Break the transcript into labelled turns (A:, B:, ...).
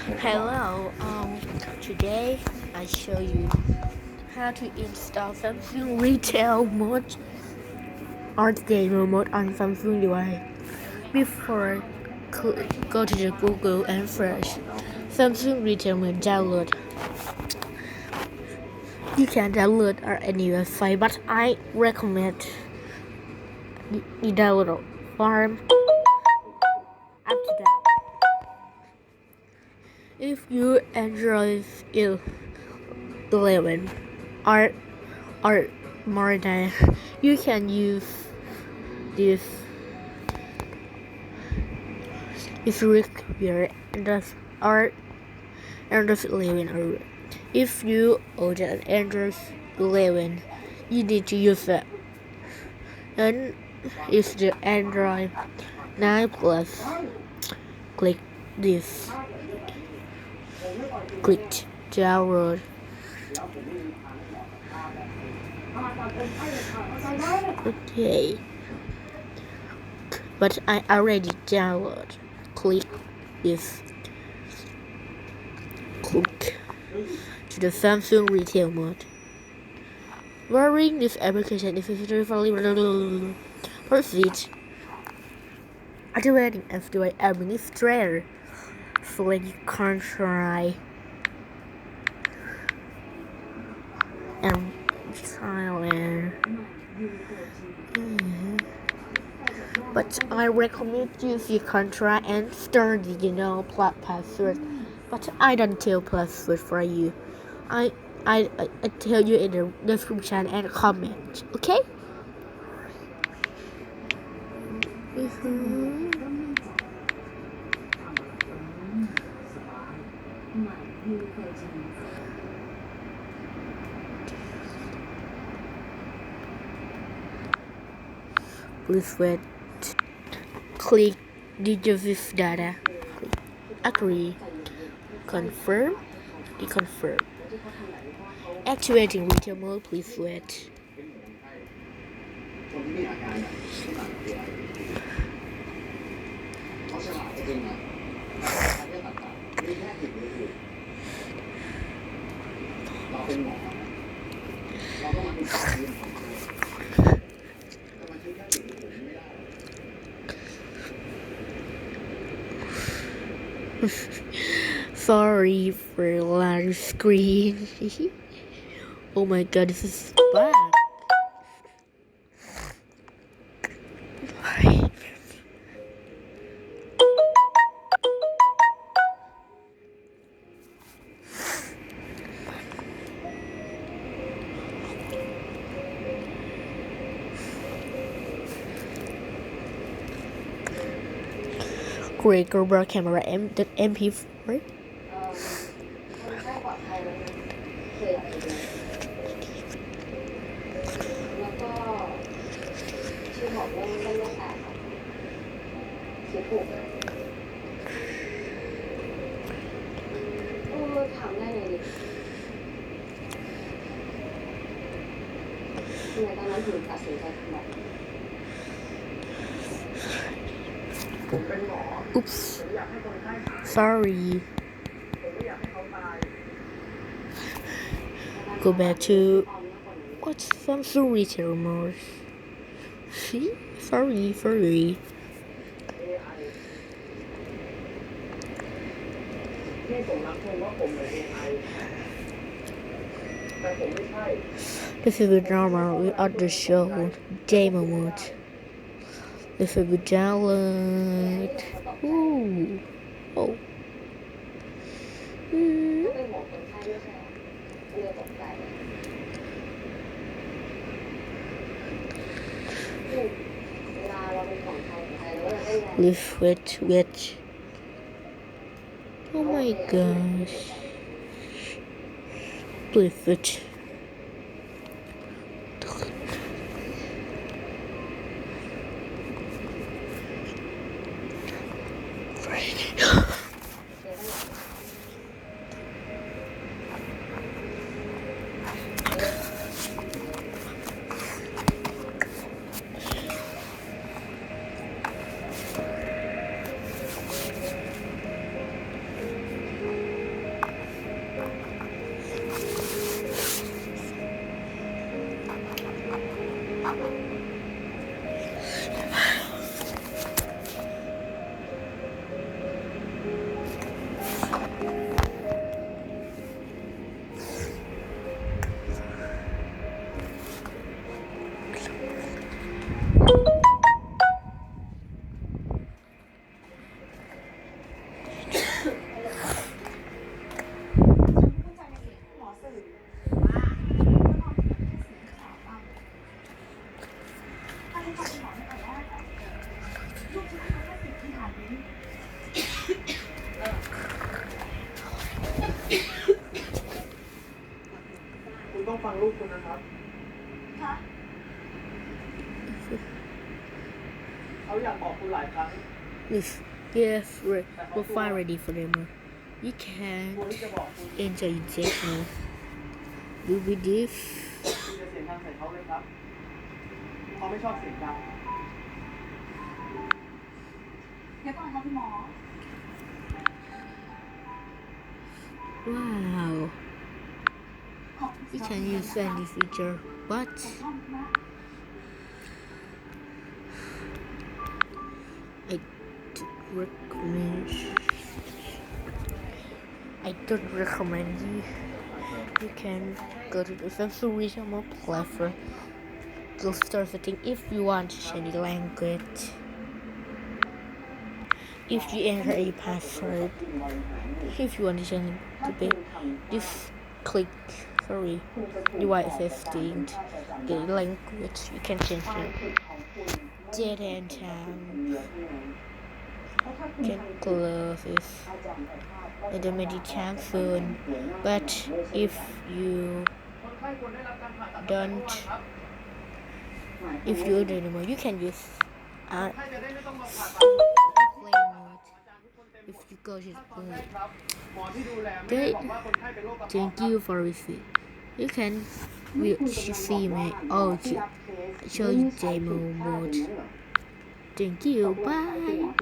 A: Hello, today I show you how to install Samsung retail mode or gamer mode on Samsung device. Before go to the Google and search Samsung retail mode download. You can download on any website, but I recommend you download farm after that. If you Android 11 or more than you can use this if you require Android 11 or if you order an Android 11 you need to use it, and if the Android 9 plus click this click download. Okay, but I already download. Click this. Click to the Samsung retail mode. Wearing this application is very proceed. Activating as the administrator. Select contry and Thailand. But I recommend you use contry and store the password. But I don't tell password for you. I tell you in the description and comment. Okay? Please wait. Click device data. Click agree. Confirm. Confirm. Activating retail mode. Please wait. Sorry for large screen. Oh my god, this is bad. Great GoPro camera MP4. Oops. Sorry. Go back to what's Samsung retail mode. See? Sorry. This is the normal without the show demo mode. This will be download. Ooh. Oh. Live with. Oh my gosh. Live it.
B: คุณต้องฟังลูกคุณนะครับเขาอยากบอกคุณหลายครั้ง
A: Yes, we're fine ready for them. You can enjoy your jet now. Do we this?
B: คุณจะเสียงดังใส่เขาเลยครับเขาไม่ชอบเสียงดัง
C: เดี๋ยวก่อนค่ะคุณหมอ
A: Wow. You can use any feature, but I don't recommend you. You can go to the Samsung remote platform. Go start setting if you want to change the language. If you enter a password, if you want to change the just click device setting, the language. You can change it. Date and time. Can close this automatic time soon. But if you don't know, you can use airplane mode. If you go to plane, thank you for visit. You can see my show you demo mode. Thank you. Bye.